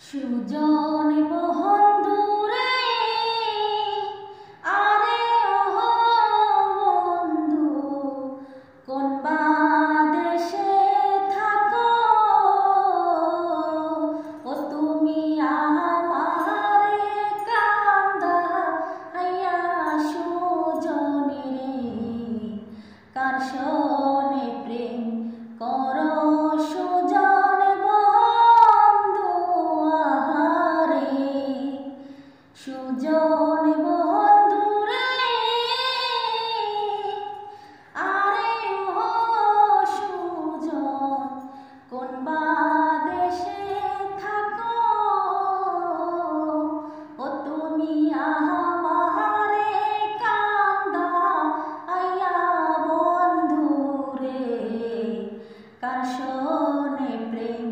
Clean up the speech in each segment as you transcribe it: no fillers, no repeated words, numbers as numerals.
সুজন বন্ধুরে আরে ও বন্ধু কোন দেশে থাকো ও তুমি আমারে কান্দা আইয়া সুজনে রে কার শোনে প্রেম করো সুজন বন্ধু আহারে সুজন বন্ধু রে আরে ও সুজন কোন দেশে থাকো ও তুমি আমারে কান্দা আইয়া বন্ধু রে কার শোনে প্রেম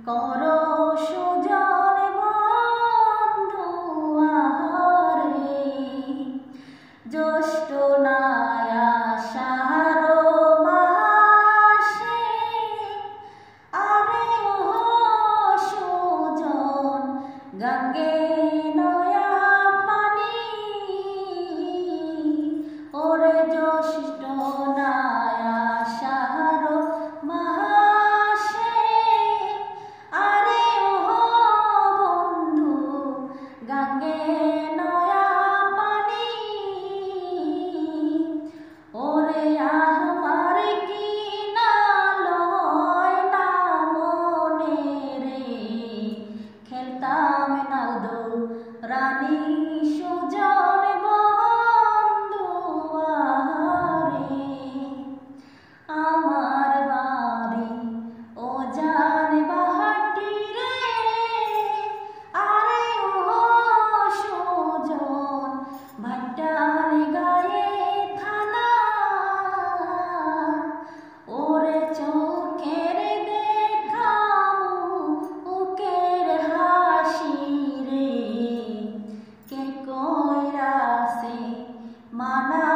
করো সুজন বন্ধু আহারে জ্যৈষ্ঠ আষাঢ় মাসে আরে ও সুজন গঙ্গে নয়া পানি ওরে জ্যৈষ্ঠ আষাঢ় মাসে আরে ও বন্ধু গঙ্গে নয়া পানি ওরে আমার কি না লয় না মনে রে খেলতাম নাউদো রানী সুজন বন্ধু আহারে আমার বাড়ি ও জান বাহাটি রে আরে ও সুজন ভাটার গায়ে থানা ওরে চোখের দেখামু উকের হাসি রে কে কইরাছে মানা